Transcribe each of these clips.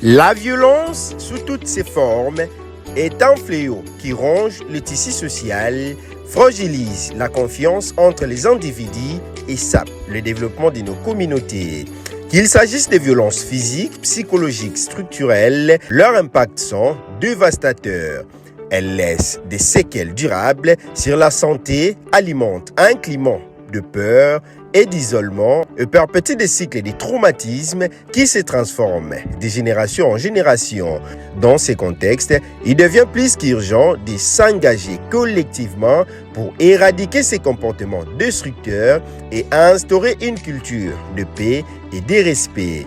La violence, sous toutes ses formes, est un fléau qui ronge le tissu social, fragilise la confiance entre les individus et sape le développement de nos communautés. Qu'il s'agisse de violences physiques, psychologiques, structurelles, leurs impacts sont dévastateurs. Elles laissent des séquelles durables sur la santé, alimentent un climat de peur et d'isolement et perpétuent des cycles de traumatisme qui se transforment de génération en génération. Dans ces contextes, il devient plus qu'urgent de s'engager collectivement pour éradiquer ces comportements destructeurs et instaurer une culture de paix et de respect.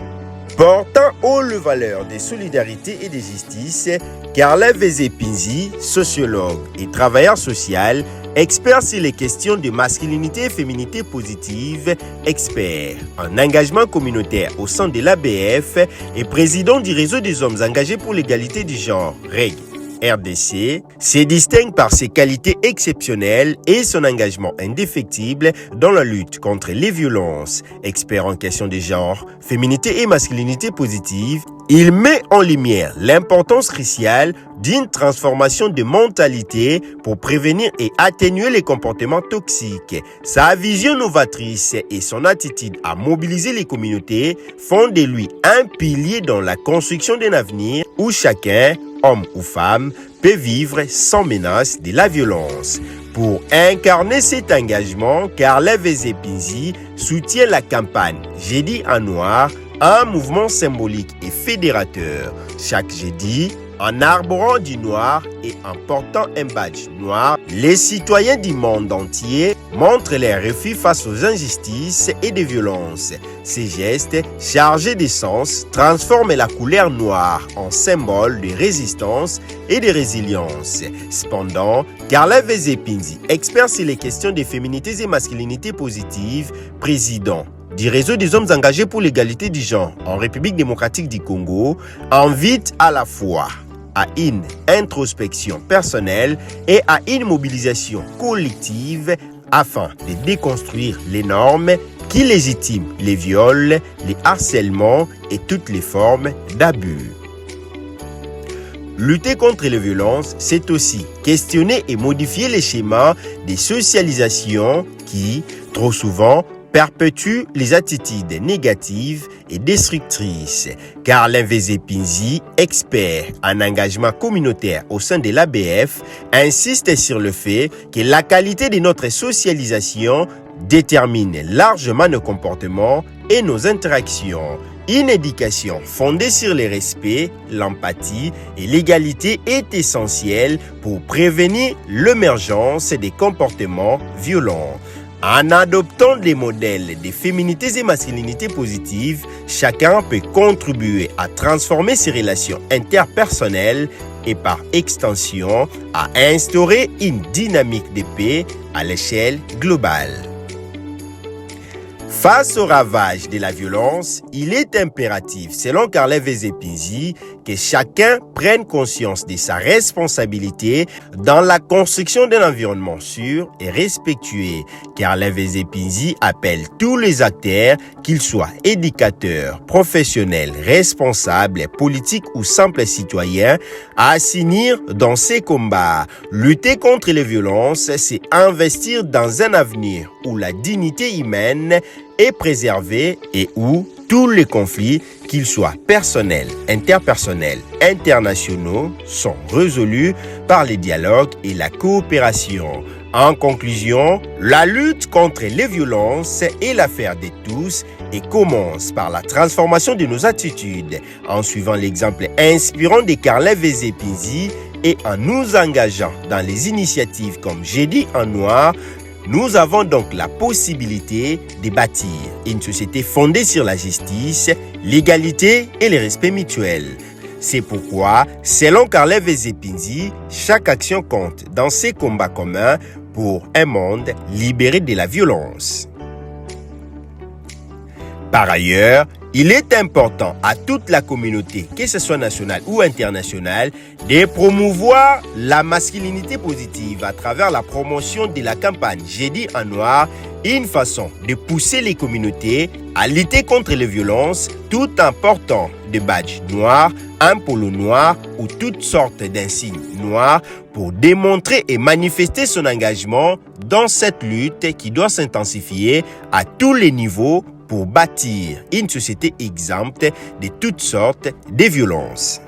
Portant haut les valeurs de solidarité et de justice, Carla Vezepinzi, sociologue et travailleur social, expert sur les questions de masculinité et féminité positive, expert en engagement communautaire au sein de l'ABF et président du réseau des hommes engagés pour l'égalité du genre, REG. RDC, se distingue par ses qualités exceptionnelles et son engagement indéfectible dans la lutte contre les violences. Expert en questions de genre, féminité et masculinité positive, il met en lumière l'importance cruciale d'une transformation de mentalité pour prévenir et atténuer les comportements toxiques. Sa vision novatrice et son attitude à mobiliser les communautés font de lui un pilier dans la construction d'un avenir où chacun, homme ou femme, peut vivre sans menace de la violence. Pour incarner cet engagement, Carla Vezepinzi soutient la campagne Jeudi en noir, un mouvement symbolique et fédérateur. Chaque jeudi, en arborant du noir et en portant un badge noir, les citoyens du monde entier montrent leur refus face aux injustices et des violences. Ces gestes, chargés de sens, transforment la couleur noire en symbole de résistance et de résilience. Cependant, Carla Vezepinzi, expert sur les questions des féminités et masculinités positives, président du réseau des hommes engagés pour l'égalité du genre en République démocratique du Congo, invite à la fois à une introspection personnelle et à une mobilisation collective afin de déconstruire les normes qui légitiment les viols, les harcèlements et toutes les formes d'abus. Lutter contre les violences, c'est aussi questionner et modifier les schémas de socialisation qui, trop souvent, perpétue les attitudes négatives et destructrices. Carla Vezepinzi, expert en engagement communautaire au sein de l'ABF, insiste sur le fait que la qualité de notre socialisation détermine largement nos comportements et nos interactions. Une éducation fondée sur le respect, l'empathie et l'égalité est essentielle pour prévenir l'émergence des comportements violents. En adoptant des modèles de féminités et masculinités positives, chacun peut contribuer à transformer ses relations interpersonnelles et par extension à instaurer une dynamique de paix à l'échelle globale. Face au ravage de la violence, il est impératif, selon Carla Vezepinzi, que chacun prenne conscience de sa responsabilité dans la construction d'un environnement sûr et respectueux. Carla Vezepinzi appelle tous les acteurs, qu'ils soient éducateurs, professionnels, responsables, politiques ou simples citoyens, à s'unir dans ces combats. Lutter contre les violences, c'est investir dans un avenir où la dignité humaine est préservée et où tous les conflits, qu'ils soient personnels, interpersonnels, internationaux, sont résolus par les dialogues et la coopération. En conclusion, la lutte contre les violences est l'affaire de tous et commence par la transformation de nos attitudes en suivant l'exemple inspirant de Carla Vezepinzi et en nous engageant dans les initiatives comme Jeudi en noir. Nous avons donc la possibilité de bâtir une société fondée sur la justice, l'égalité et le respect mutuel. C'est pourquoi, selon Carla Vezepinzi, chaque action compte dans ces combats communs pour un monde libéré de la violence. Par ailleurs, il est important à toute la communauté, que ce soit nationale ou internationale, de promouvoir la masculinité positive à travers la promotion de la campagne Jeudi en noir, une façon de pousser les communautés à lutter contre les violences tout en portant de badges noirs, un polo noir ou toutes sortes d'insignes noirs pour démontrer et manifester son engagement dans cette lutte qui doit s'intensifier à tous les niveaux pour bâtir une société exempte de toutes sortes de violences.